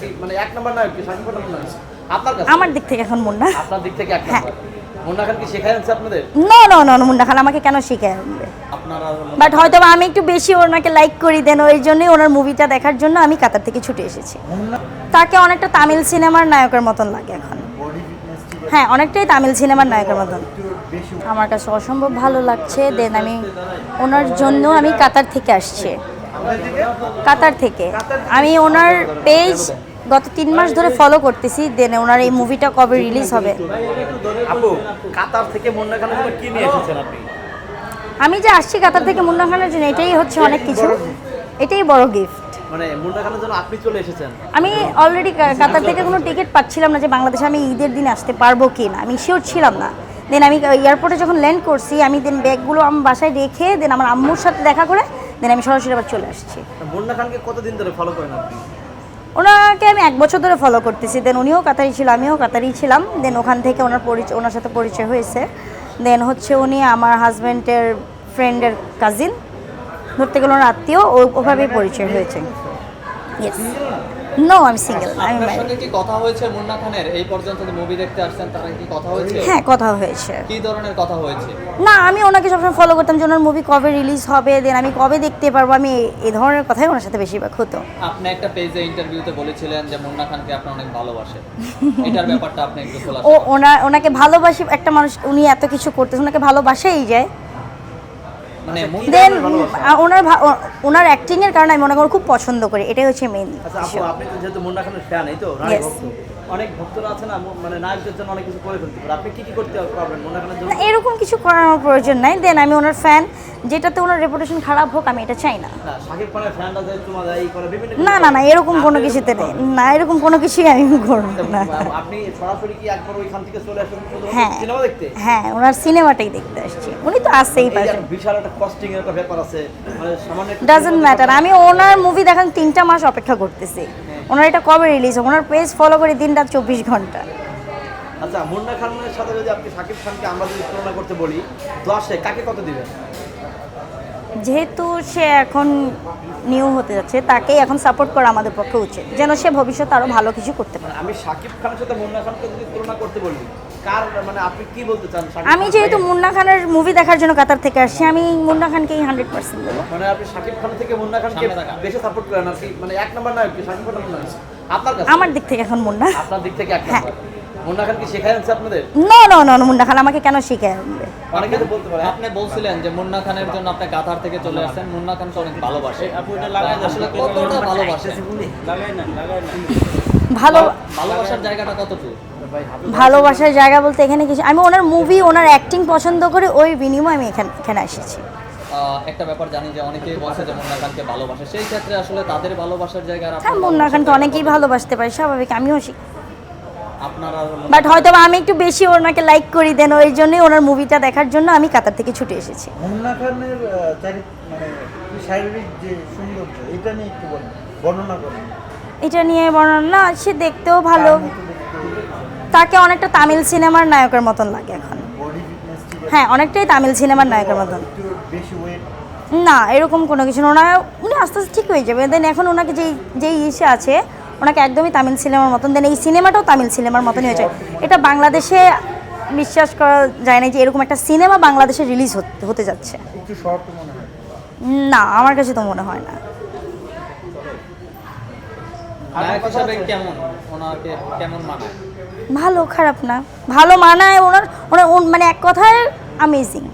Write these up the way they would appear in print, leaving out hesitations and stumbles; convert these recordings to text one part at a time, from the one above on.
নাকি মানে এক নাম্বার নায়ক কি শাকিব খান নাকি আপনার কাছে? আমার দিক থেকে এখন মুন্না। আপনার দিক থেকে এক নাম্বার। মুন্না খান কি শেখায় আনছে আপনাদের? নো মুন্না খান আমাকে কেন শিখায় আনবে? আপনারা বাট হয়তো আমি একটু বেশি ওনাকে লাইক করি, দেন ওই জন্যই ওনার মুভিটা দেখার জন্য আমি কাতার থেকে ছুটে এসেছি। তাকে অনেকটা তামিল সিনেমার নায়কের মতন লাগে এখন। হ্যাঁ, অনেকটাই তামিল সিনেমার নায়কের মতন। আমার কাছে অসম্ভব ভালো লাগছে। দেন আমি ওনার জন্য আমি কাতার থেকে আসছি। কাতার থেকে আমি ওনার পেজ গত 3 মাস ধরে ফলো করতেছি। দেন ওনার এই মুভিটা কবে রিলিজ হবে? আপু কাতার থেকে মুন্না খানের জন্য কি নিয়ে এসেছেন আপনি? আমি যে আসছি কাতার থেকে মুন্না খানের জন্য, এটাই হচ্ছে অনেক কিছু, এটাই বড় গিফট। মানে মুন্না খানের জন্য আপনি চলে এসেছেন? আমি অলরেডি কাতার থেকে কোনো টিকিট পাচ্ছিলাম না যে বাংলাদেশে আমি ঈদের দিন আসতে পারবো কি না, আমি শিওর ছিলাম না। দেন আমি এয়ারপোর্টে যখন ল্যান্ড করছি, আমি দেন ব্যাগগুলো আমার বাসায় রেখে দেন আমার আম্মুর সাথে দেখা করে দেন আমি সরাসরি আবার চলে আসছি। মুন্না খানকে কতদিন ধরে ফলো করেন আপনি? ওনাকে আমি 1 বছর ধরে ফলো করতেছি। দেন উনিও কাতারি ছিল, আমিও কাতারি ছিলাম। দেন ওখান থেকে ওনার সাথে পরিচয় হয়েছে। দেন হচ্ছে উনি আমার হাজব্যান্ডের ফ্রেন্ডের কাজিন, ধরতে গেলে ওনার আত্মীয়, ওভাবেই পরিচয় হয়েছে। ইয়েস, নো আমি সিঙ্গেল, আমি আপনার ম্যারিড। সঙ্গে কি কথা হয়েছে মুন্না খানের? এই পর্যন্ত যে মুভি দেখতে আসছেন তারা কি কথা হয়েছে? হ্যাঁ, কথা হয়েছে। কি ধরনের কথা হয়েছে? না, আমি ওনাকে সবসময় ফলো করতাম যে ওনার মুভি কবে রিলিজ হবে, দেন আমি কবে দেখতে পারবো, আমি এই ধরনের কথাই ওনার সাথে বেশিরভাগ হতো। আপনি একটা পেজে ইন্টারভিউতে বলেছিলেন যে মুন্না খানকে আপনি অনেক ভালোবাসেন। এটার ব্যাপারটা আপনি একটু খোলাসা ও করুন। ওনাকে ভালোবাসি, একটা মানুষ উনি এত কিছু করতেছে, ওনাকে ভালোবাসাই যায়। মানে দেন ওনার অ্যাক্টিং এর কারণে আমি ওনাকে খুব পছন্দ করি, এটাই হচ্ছে মেইন। আচ্ছা আপু, আপনি তো যেহেতু মুন্না খানের ফ্যান, এই তো Yes. অনেক ভক্তরা আছে না, মানে নায়কদের জন্য অনেক কিছু করে ফেলতে পারে। আপনি কি করতে পারবেন মুন্না খানের জন্য? না, এরকম কিছু করার আমার প্রয়োজন নাই। দেন আমি ওনার ফ্যান, যেটাতে ওনার রেপুটেশন খারাপ হোক আমি এটা চাই না। না, শাকিব খানের ফ্যানরা যে তোমার এই করে বিভিন্ন না এরকম কোনো কিছুতে নেই। না, এরকম কোনো কিছুই আমি করবো না। আপনি সরাসরি কি একবার ওইখান থেকে চলে আসবেন হ্যাঁ সিনেমা দেখতে? হ্যাঁ, ওনার সিনেমাটাই দেখতে আসছি। উনি তো আসছেই এই যে পাশে। বিশাল একটা কস্টিং এর একটা ব্যাপার আছে, মানে সামান্য একটা ডাজন্ট ম্যাটার, আমি ওনার মুভি দেখার 3টা মাস অপেক্ষা করতেছি। ওনার এটা কবে রিলিজ হবে? ওনার পেজ ফলো করে দিন রাত 24 ঘন্টা। আচ্ছা, মুন্না খানের সাথে যদি আপনি শাকিব খানকে আমরা যদি তুলনা করতে বলি, 10-এ কাকে কত দিবেন? যেহেতু সে এখন নিউ হতে যাচ্ছে, তাকেই এখন সাপোর্ট করা আমাদের পক্ষে উচিত, যেন সে ভবিষ্যতে আরো ভালো কিছু করতে পারে। আমি শাকিব খানের সাথে মুন্না খানকে যদি তুলনা করতে বলি, কার মানে আপনি কি বলতে চান? আমি যেহেতু মুন্না খানের মুভি দেখার জন্য কাতার থেকে আসছি, আমি মুন্না খানকেই 100% দেবো। মানে আপনি শাকিব খান থেকে মুন্না খানকে সামনে রাখা। বেশি সাপোর্ট করেন আর কি, মানে এক নাম্বার নায়ক কি শাকিব খান নাকি আপনার কাছে? আমার দিক থেকে এখন মুন্না। আপনার দিক থেকে এক হ্যাঁ। নাম্বার। মুন্না খান কি শেখায় আনছে আপনাদের? নো মুন্না খান আমাকে কেন শিখায় আনবে? অনেকে তো বলতে পারে আপনি বলছিলেন যে মুন্না খানের জন্য আপনি কাতার থেকে চলে আসছেন, মুন্না খানকে অনেক ভালোবাসে। আসলে কতটা ভালোবাসে? ভালোবাসার জায়গাটা কতটুকু? ভালোবাসার জায়গা বলতে এখানে কিছু, আমি ওনার মুভি ওনার অ্যাক্টিং পছন্দ করে ওই বিনিময়ে আমি এখানে এসেছি। একটা ব্যাপার জানি যে অনেকেই বলছে যে মুন্না খানকে ভালোবাসে, সেই ক্ষেত্রে আসলে তাদের ভালোবাসার জায়গা আর হ্যাঁ, আপনার মুন্না খানকে ভালোবাসার অনেকেই ভালোবাসতে পারে, স্বাভাবিক, আমিও শিখি। আপনার বাট হয়তো আমি একটু বেশি ওনাকে লাইক করি, দেন ওই জন্যই ওনার মুভিটা দেখার জন্য আমি কাতার থেকে ছুটে এসেছি। মুন্না খানের মানে শারীরিক যে সৌন্দর্য, এটা নিয়ে একটু বর্ণনা করেন। এটা নিয়ে বর্ণনা, সে দেখতেও ভালো, তাকে অনেকটা তামিল সিনেমার নায়কের মতন লাগে এখন। বডি ফিটনেস ঠিক আছে, হ্যাঁ, অনেকটাই তামিল সিনেমার নায়কের মতন। একটু বেশি ওয়েট না, এরকম কোনো কিছু না, উনি আস্তে আস্তে ঠিক হয়ে যাবে। দেন এখন ওনাকে যেই ইসে আছে, ওনাকে একদমই তামিল সিনেমার মতন, দেন এই সিনেমাটাও তামিল সিনেমার মতনই হয়েছে। এটা বাংলাদেশে বিশ্বাস করা যায় না যে এরকম একটা সিনেমা বাংলাদেশে রিলিজ হতে যাচ্ছে। একটু শর্ট মনে হয়। না, আমার কাছে তো মনে হয় না। নায়ক হিসাবে কেমন, ওনাকে কেমন মানায়? ভালো, খারাপ না, ভালো মানায় ওনার মানে এক কথায় অ্যামেজিং,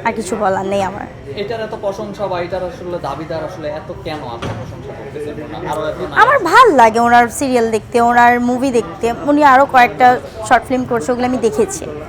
আর কিছু বলার নেই আমার। এটার এত প্রশংসা বা এটার আসলে দাবিদার আসলে এত কেন আপনি প্রশংসা করতেছেন? আরো এত আমার ভাল লাগে ওনার সিরিয়াল দেখতে, ওনার মুভি দেখতে। উনি আরও কয়েকটা শর্ট ফিল্ম করছে, ওগুলো আমি দেখেছি।